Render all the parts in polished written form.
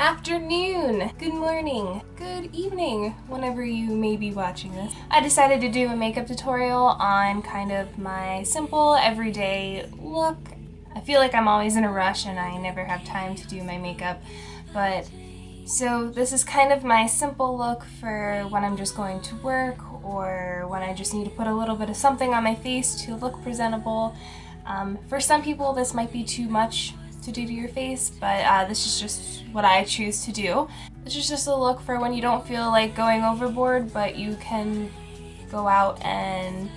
afternoon, good morning, good evening, whenever you may be watching this. I decided to do a makeup tutorial on kind of my simple everyday look. I feel like I'm always in a rush and I never have time to do my makeup, but so this is kind of my simple look for when I'm just going to work or when I just need to put a little bit of something on my face to look presentable. For some people this might be too much to do to your face, but this is just what I choose to do. This is just a look for when you don't feel like going overboard, but you can go out and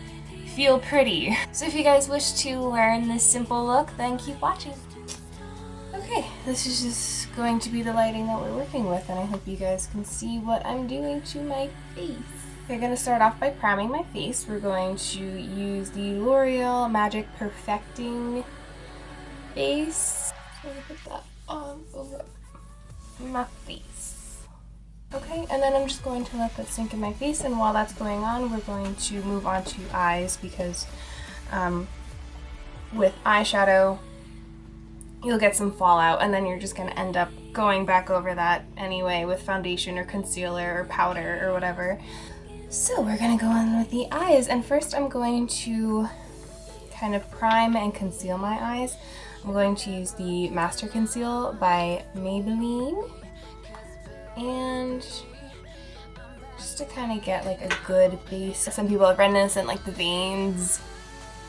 feel pretty. So if you guys wish to learn this simple look, then keep watching. Okay, this is just going to be the lighting that we're working with, and I hope you guys can see what I'm doing to my face. We're going to start off by priming my face. We're going to use the L'Oreal Magic Perfecting Base. So I'm going to put that on over my face. Okay, and then I'm just going to let that sink in my face, and while that's going on, we're going to move on to eyes because with eyeshadow, you'll get some fallout, and then you're just going to end up going back over that anyway with foundation or concealer or powder or whatever. So we're going to go on with the eyes, and first I'm going to kind of prime and conceal my eyes. I'm going to use the Master Conceal by Maybelline, and just to kind of get like a good base. Some people have redness and like the veins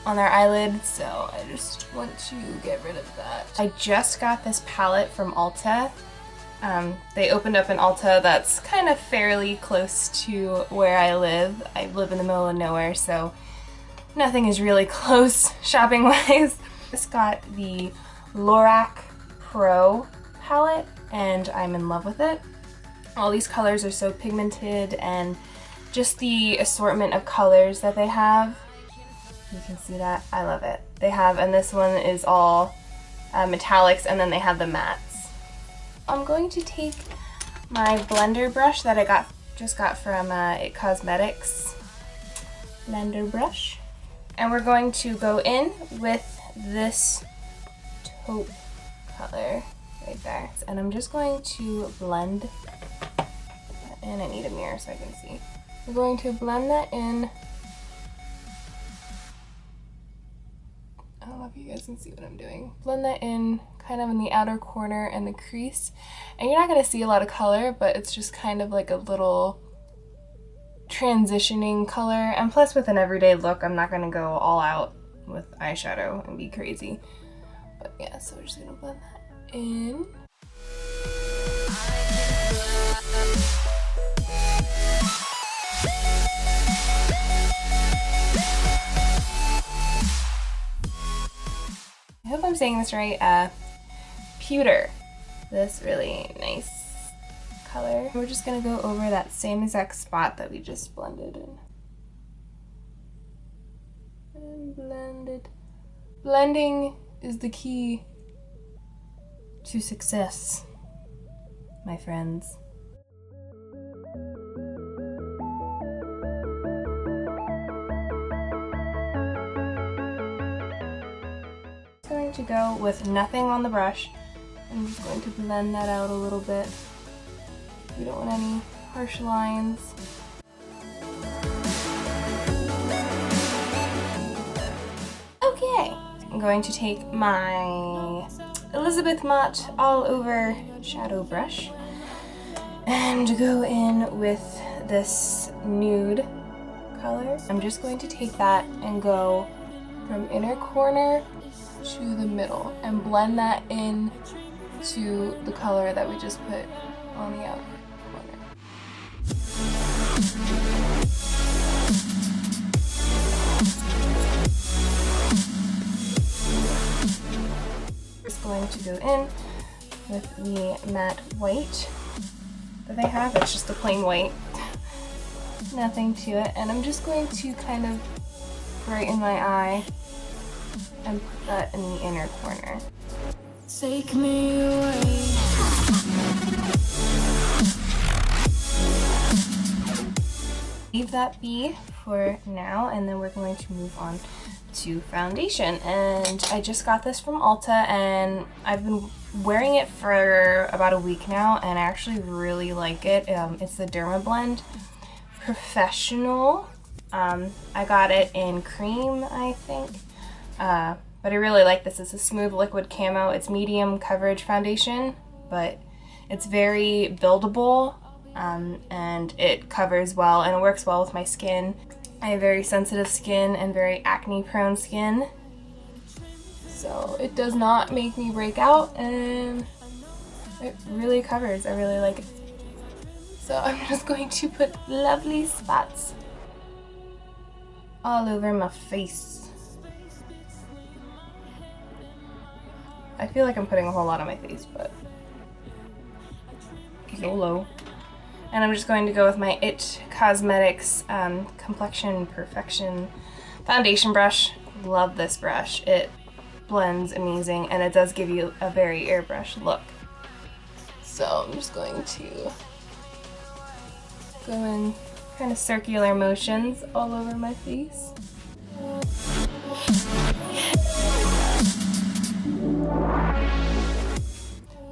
on their eyelids, so I just want to get rid of that. I just got this palette from Ulta. They opened up an Ulta that's kind of fairly close to where I live. I live in the middle of nowhere, so nothing is really close shopping-wise. Just got the Lorac Pro palette, and I'm in love with it. All these colors are so pigmented, and just the assortment of colors that they have. You can see that. I love it. They have, and this one is all metallics, and then they have the mattes. I'm going to take my blender brush that I just got from It Cosmetics blender brush, and we're going to go in with this taupe color right there, and I'm just going to blend, and I need a mirror so I can see. We're going to blend that in. I don't know if you guys can see what I'm doing. Blend that in kind of in the outer corner and the crease. And you're not going to see a lot of color, but it's just kind of like a little transitioning color. And plus with an everyday look, I'm not going to go all out with eyeshadow and be crazy. But yeah, so we're just going to blend that in. I hope I'm saying this right. Pewter. This really nice color. We're just gonna go over that same exact spot that we just blended in. And blended. Blending is the key to success, my friends. To go with nothing on the brush. I'm just going to blend that out a little bit. We don't want any harsh lines. Okay, I'm going to take my Elizabeth Mott All Over Shadow Brush and go in with this nude color. I'm just going to take that and go from inner corner to the middle and blend that in to the color that we just put on the outer corner. Just going to go in with the matte white that they have. It's just the plain white, nothing to it, and I'm just going to kind of brighten my eye and put that in the inner corner. Take me away. Leave that be for now, and then we're going to move on to foundation. And I just got this from Ulta, and I've been wearing it for about a week now, and I actually really like it. It's the Derma Blend Professional. I got it in cream, I think, but I really like this. It's a smooth liquid camo. It's medium coverage foundation, but it's very buildable, and it covers well and it works well with my skin. I have very sensitive skin and very acne prone skin, so it does not make me break out, and it really covers. I really like it. So I'm just going to put lovely spots all over my face. I feel like I'm putting a whole lot on my face, but YOLO. And I'm just going to go with my IT Cosmetics Complexion Perfection foundation brush. Love this brush. It blends amazing, and it does give you a very airbrush look. So I'm just going to go in kind of circular motions all over my face.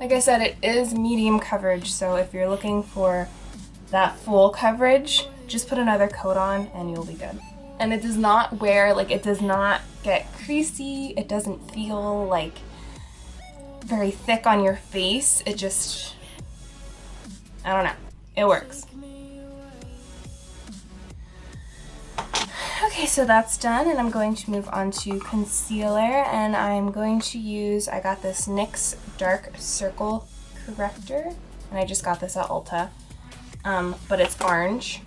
Like I said, it is medium coverage, so if you're looking for that full coverage, just put another coat on and you'll be good. And it does not wear, like, it does not get creasy. It doesn't feel like very thick on your face. It just, I don't know, it works. Okay, so that's done, and I'm going to move on to concealer, and I'm going to use, I got this NYX Dark Circle Corrector, and I just got this at Ulta, but it's orange,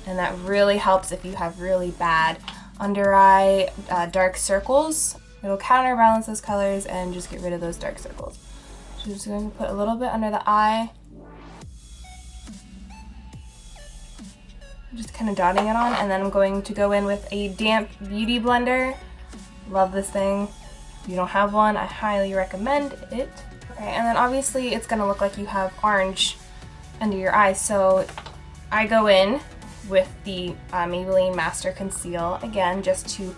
and that really helps if you have really bad under eye dark circles. It'll counterbalance those colors and just get rid of those dark circles. So I'm just going to put a little bit under the eye. Just kind of dotting it on, and then I'm going to go in with a damp beauty blender. Love this thing. If you don't have one, I highly recommend it. Okay, and then obviously it's gonna look like you have orange under your eyes, so I go in with the Maybelline Master Conceal, again, just to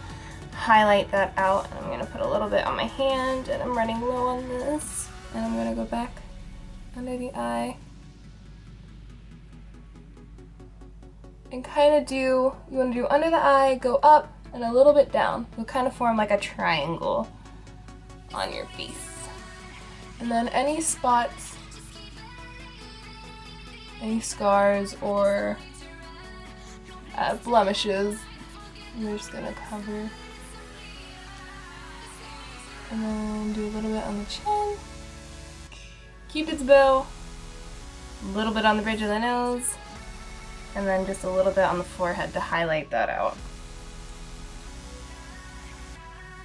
highlight that out. And I'm gonna put a little bit on my hand, and I'm running low on this, and I'm gonna go back under the eye. And kind of do, you want to do under the eye, go up, and a little bit down. You'll kind of form like a triangle on your face. And then any spots, any scars or blemishes, we're just going to cover. And then do a little bit on the chin. Cupid's bow, a little bit on the bridge of the nose, and then just a little bit on the forehead to highlight that out.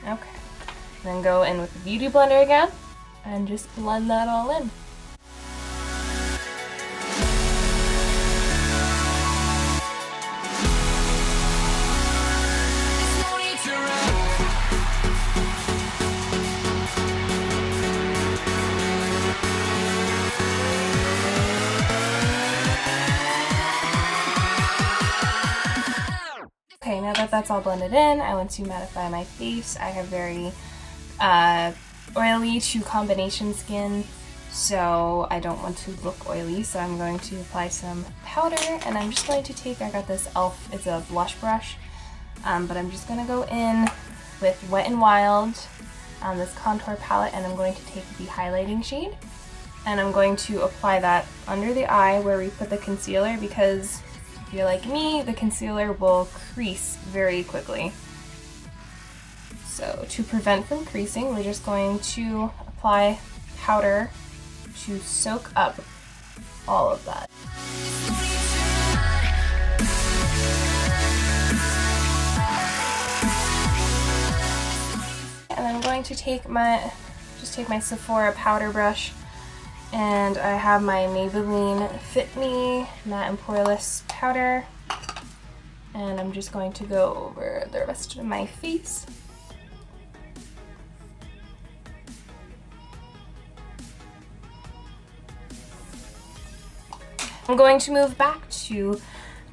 Okay, then go in with the Beauty Blender again, and just blend that all in. Okay, now that that's all blended in, I want to mattify my face. I have very oily to combination skin, so I don't want to look oily, so I'm going to apply some powder, and I'm just going to take, I got this e.l.f., it's a blush brush, but I'm just going to go in with Wet n Wild on this contour palette, and I'm going to take the highlighting shade, and I'm going to apply that under the eye where we put the concealer, because if you're like me, the concealer will crease very quickly. So to prevent from creasing, we're just going to apply powder to soak up all of that. And then I'm going to take my Sephora powder brush, and I have my Maybelline Fit Me Matte and Poreless powder, and I'm just going to go over the rest of my face. I'm going to move back to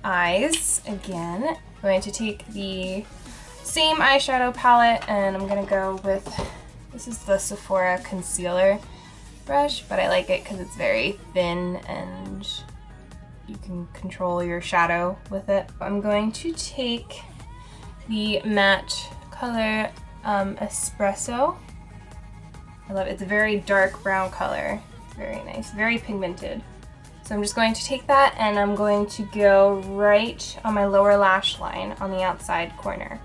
eyes again. I'm going to take the same eyeshadow palette and I'm gonna go with, this is the Sephora concealer brush, but I like it because it's very thin and you can control your shadow with it. I'm going to take the matte color Espresso. I love it. It's a very dark brown color. It's very nice, very pigmented. So I'm just going to take that and I'm going to go right on my lower lash line on the outside corner.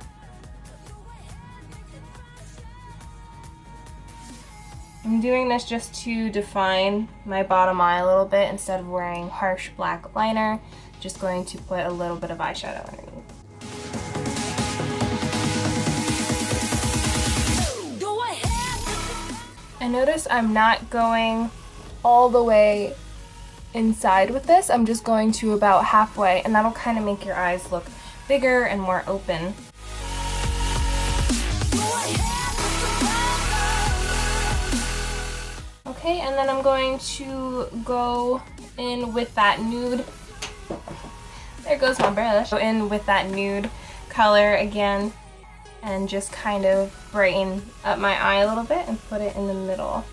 I'm doing this just to define my bottom eye a little bit instead of wearing harsh black liner. Just going to put a little bit of eyeshadow underneath. I notice I'm not going all the way inside with this. I'm just going to about halfway, and that'll kind of make your eyes look bigger and more open. Okay, and then I'm going to go in with that nude. There goes my brush. Go in with that nude color again and just kind of brighten up my eye a little bit and put it in the middle.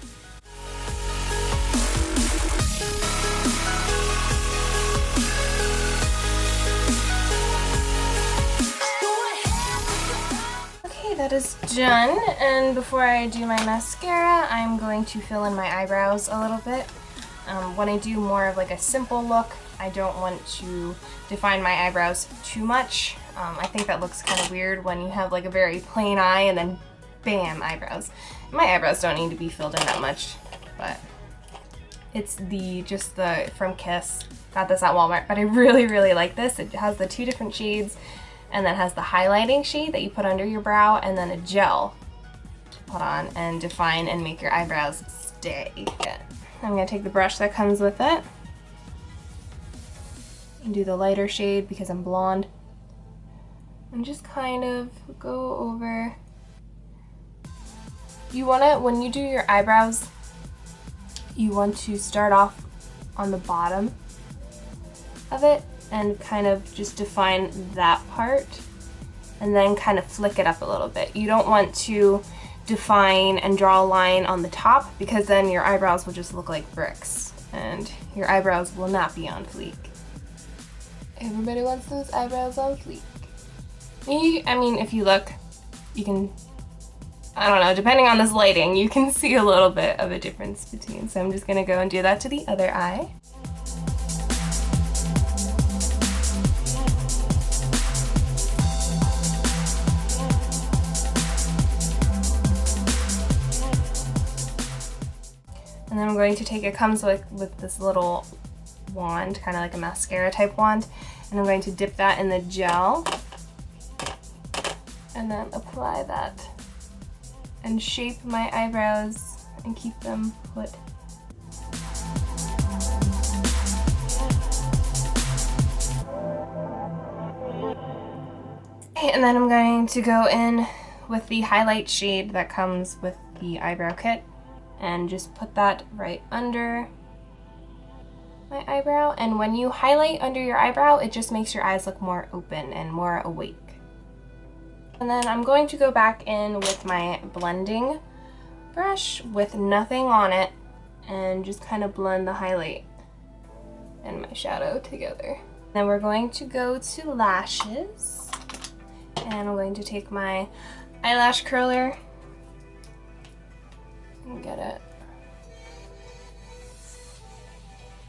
That is done, and before I do my mascara, I'm going to fill in my eyebrows a little bit. When I do more of like a simple look, I don't want to define my eyebrows too much. I think that looks kind of weird when you have like a very plain eye and then bam, eyebrows. My eyebrows don't need to be filled in that much, but it's just the from Kiss. Got this at Walmart, but I really like this. It has the 2 different shades, and then has the highlighting shade that you put under your brow, and then a gel to put on and define and make your eyebrows stay. I'm gonna take the brush that comes with it and do the lighter shade because I'm blonde, and just kind of go over. You wanna, when you do your eyebrows, you want to start off on the bottom of it and kind of just define that part and then kind of flick it up a little bit. You don't want to define and draw a line on the top because then your eyebrows will just look like bricks and your eyebrows will not be on fleek. Everybody wants those eyebrows on fleek. I mean, if you look, you can, I don't know, depending on this lighting, you can see a little bit of a difference between. So I'm just gonna go and do that to the other eye. And then I'm going to take, it comes with this little wand, kind of like a mascara type wand, and I'm going to dip that in the gel and then apply that and shape my eyebrows and keep them put. Okay, and then I'm going to go in with the highlight shade that comes with the eyebrow kit and just put that right under my eyebrow. And when you highlight under your eyebrow, it just makes your eyes look more open and more awake. And then I'm going to go back in with my blending brush with nothing on it and just kind of blend the highlight and my shadow together. Then we're going to go to lashes, and I'm going to take my eyelash curler and get it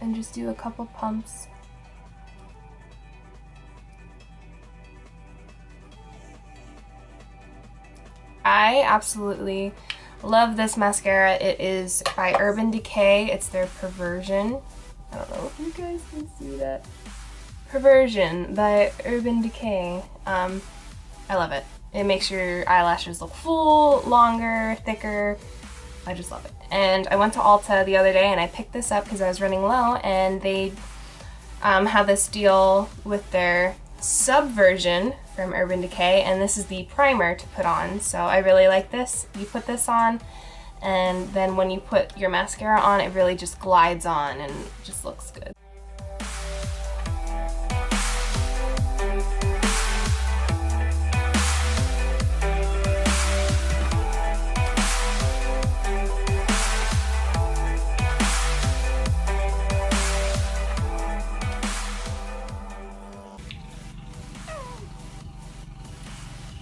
and just do a couple pumps. I absolutely love this mascara. It is by Urban Decay. It's their Perversion. I don't know if you guys can see that. Perversion by Urban Decay. I love it. It makes your eyelashes look full, longer, thicker. I just love it. And I went to Ulta the other day and I picked this up because I was running low, and they have this deal with their Subversion from Urban Decay, and this is the primer to put on. So I really like this. You put this on, and then when you put your mascara on, it really just glides on and just looks good.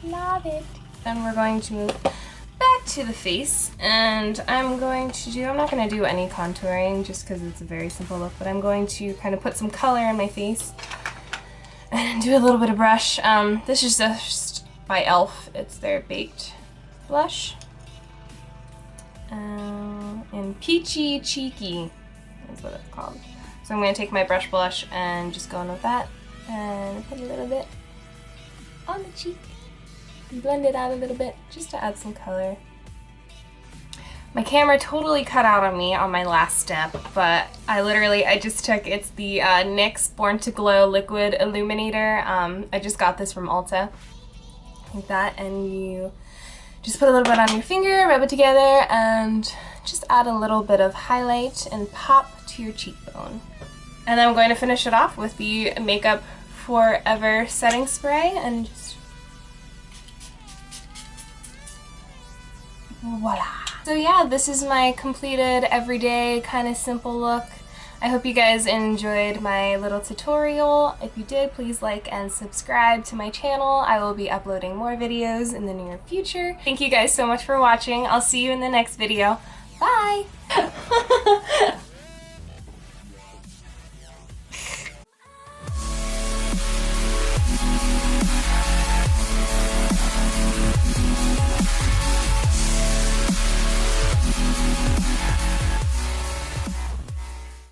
Love it. Then we're going to move back to the face, and I'm not going to do any contouring just because it's a very simple look, but I'm going to kind of put some color in my face and do a little bit of brush. This is just by e.l.f. It's their baked blush. And Peachy Cheeky is what it's called. So I'm going to take my brush blush and just go in with that and put a little bit on the cheek. Blend it out a little bit just to add some color. My camera totally cut out on me on my last step, but I just took, it's the NYX Born to Glow Liquid Illuminator. I just got this from Ulta. Like that, and you just put a little bit on your finger, rub it together, and just add a little bit of highlight and pop to your cheekbone. And then I'm going to finish it off with the Makeup Forever setting spray and just voila. So yeah, this is my completed everyday kind of simple look. I hope you guys enjoyed my little tutorial. If you did, please like and subscribe to my channel. I will be uploading more videos in the near future. Thank you guys so much for watching. I'll see you in the next video. Bye!